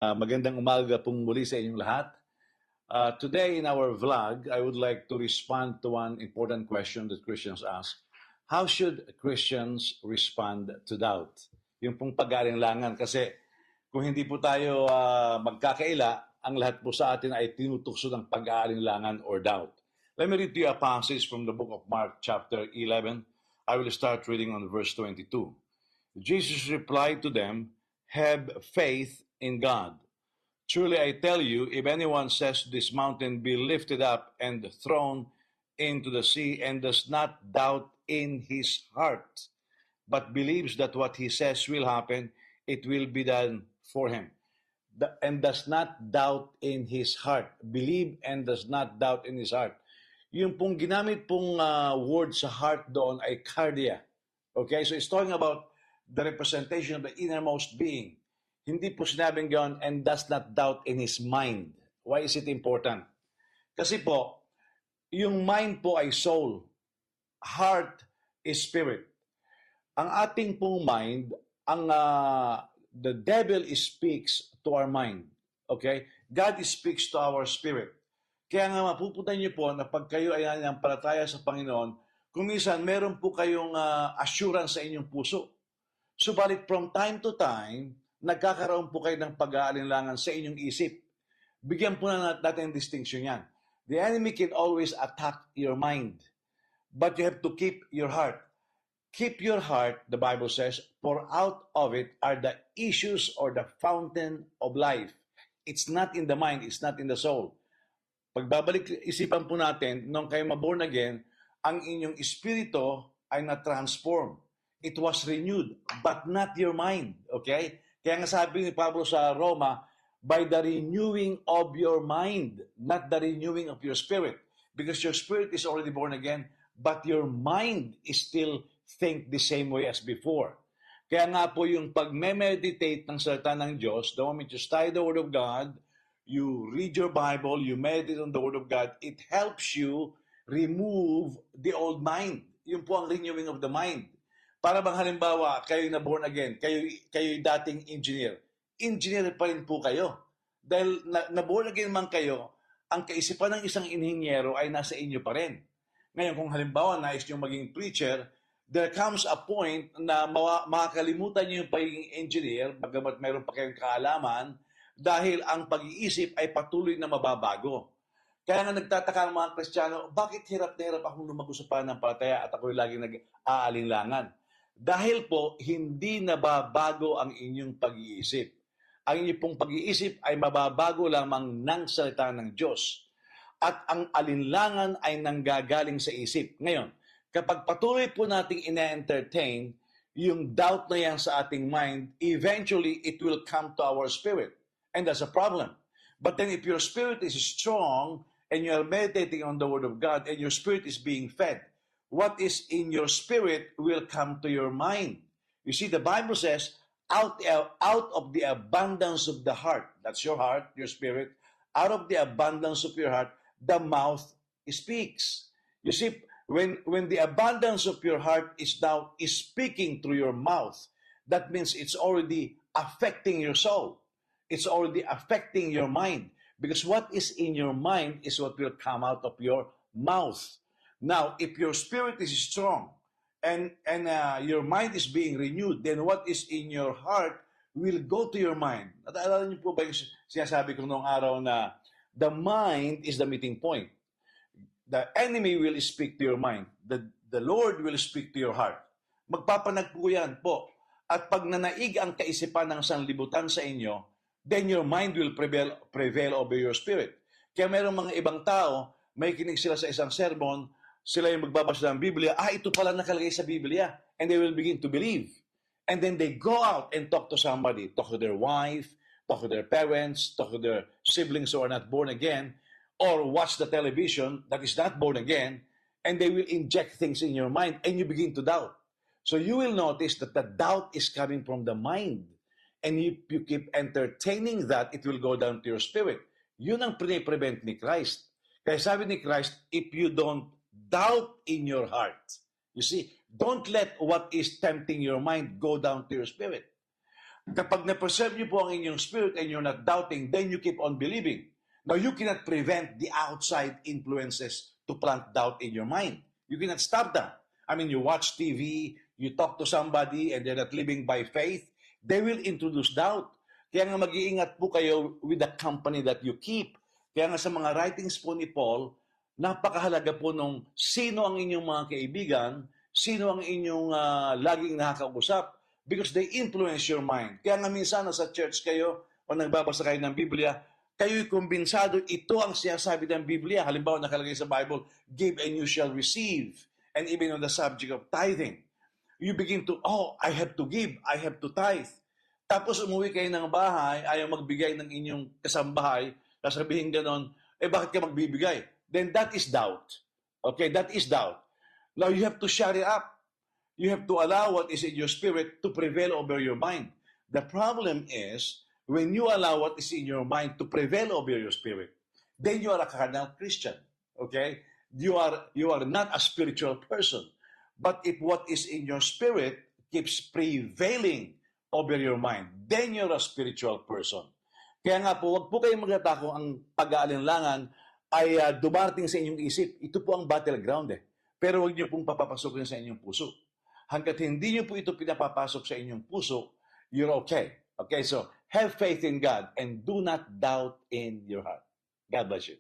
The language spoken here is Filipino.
Magandang umaga pong muli sa inyong lahat. Today in our vlog, I would like to respond to one important question that Christians ask. How should Christians respond to doubt? Yung pong pag-aalinlangan kasi kung hindi po tayo magkakaila, ang lahat po sa atin ay tinutukso ng pag-aalinlangan or doubt. Let me read to you a passage from the book of Mark chapter 11. I will start reading on verse 22. Jesus replied to them, "Have faith in God. Truly I tell you, if anyone says to this mountain, be lifted up and thrown into the sea, and does not doubt in his heart, but believes that what he says will happen, it will be done for him." And does not doubt in his heart. Believe and does not doubt in his heart. Yung pong ginamit pong word sa heart doon ay cardia. Okay, so it's talking about the representation of the innermost being. Hindi po sinabing gano'n, and does not doubt in his mind. Why is it important? Kasi po, yung mind po ay soul. Heart is spirit. Ang ating pong mind, the devil speaks to our mind. Okay? God speaks to our spirit. Kaya nga mapupuntan niyo po na pag kayo ay nanampalataya sa Panginoon, kung minsan meron po kayong assurance sa inyong puso. Subalit from time to time, nagkakaroon po kayo ng pag-aalinlangan sa inyong isip. Bigyan po na natin ang distinction yan. The enemy can always attack your mind, but you have to keep your heart. Keep your heart, the Bible says, for out of it are the issues or the fountain of life. It's not in the mind, it's not in the soul. Pagbabalik isipan po natin, nung kayo maborn again, ang inyong espiritu ay na-transform. It was renewed, but not your mind. Okay? Kaya nga sabi ni Pablo sa Roma, by the renewing of your mind, not the renewing of your spirit. Because your spirit is already born again, but your mind is still think the same way as before. Kaya nga po yung pag-meditate ng salita ng Diyos, the moment you study the Word of God, you read your Bible, you meditate on the Word of God, it helps you remove the old mind. Yun po ang renewing of the mind. Para bang halimbawa, kayo na born again, kayo dating engineer. Engineer pa rin po kayo. Dahil na born again man kayo, ang kaisipan ng isang inhinyero ay nasa inyo pa rin. Ngayon, kung halimbawa nais nyo maging preacher, there comes a point na makakalimutan nyo yung pagiging engineer, bagamat meron pa kayong kaalaman, dahil ang pag-iisip ay patuloy na mababago. Kaya nga nagtataka ang mga Kristiyano, bakit hirap na hirap akong lumago sa pananampalataya at ako'y laging nag-aalinlangan? Dahil po, hindi nababago ang inyong pag-iisip. Ang inyong pong pag-iisip ay mababago lamang ng salita ng Diyos. At ang alinlangan ay nanggagaling sa isip. Ngayon, kapag patuloy po nating ina-entertain yung doubt na yan sa ating mind, eventually it will come to our spirit. And that's a problem. But then if your spirit is strong and you are meditating on the Word of God and your spirit is being fed, what is in your spirit will come to your mind. You see, the Bible says, out of the abundance of the heart, that's your heart, your spirit, out of the abundance of your heart, the mouth speaks. You see, when the abundance of your heart is speaking through your mouth, that means it's already affecting your soul. It's already affecting your mind. Because what is in your mind is what will come out of your mouth. Now, if your spirit is strong and your mind is being renewed, then what is in your heart will go to your mind. At alala niyo po ba yung sinasabi ko noong araw na the mind is the meeting point. The enemy will speak to your mind. The Lord will speak to your heart. Magpapanag po yan po. At pag nanaig ang kaisipan ng sanlibutan sa inyo, then your mind will prevail over your spirit. Kaya mayroong mga ibang tao, may kinig sila sa isang sermon, sila yung magbabasa ng Biblia, ito pala nakalagay sa Biblia. And they will begin to believe. And then they go out and talk to somebody, talk to their wife, talk to their parents, talk to their siblings who are not born again, or watch the television that is not born again, and they will inject things in your mind, and you begin to doubt. So you will notice that the doubt is coming from the mind. And if you keep entertaining that, it will go down to your spirit. Yun ang pre-prevent ni Christ. Kaya sabi ni Christ, if you don't doubt in your heart, you see, don't let what is tempting your mind go down to your spirit. Kapag na-preserve niyo po ang inyong spirit and you're not doubting, then you keep on believing. Now, you cannot prevent the outside influences to plant doubt in your mind. You cannot stop that. I mean, you watch TV, you talk to somebody, and they're not living by faith, they will introduce doubt. Kaya nga mag-iingat po kayo with the company that you keep. Kaya nga sa mga writings po ni Paul, napakahalaga po nung sino ang inyong mga kaibigan, sino ang inyong laging nakakausap, because they influence your mind. Kaya nga minsan nasa church kayo o nagbabasa kayo ng Biblia, kayo'y kumbensado, ito ang sinasabi ng Biblia. Halimbawa, nakalagay sa Bible, give and you shall receive. And even on the subject of tithing, you begin to, I have to give, I have to tithe. Tapos umuwi kayo ng bahay, ayaw magbigay ng inyong kasambahay, sasabihin ganon, bakit ka magbibigay? Then that is doubt. Okay, that is doubt. Now you have to shut it up. You have to allow what is in your spirit to prevail over your mind. The problem is, when you allow what is in your mind to prevail over your spirit, then you are a carnal Christian. Okay? You are not a spiritual person. But if what is in your spirit keeps prevailing over your mind, then you're a spiritual person. Kaya nga po, huwag po kayong magtatako ang pag-aalinlangan ay dumarating sa inyong isip. Ito po ang battleground eh. Pero huwag niyo pong papapasokin sa inyong puso. Hanggat hindi niyo po ito pinapapasok sa inyong puso, you're okay. Okay, so have faith in God and do not doubt in your heart. God bless you.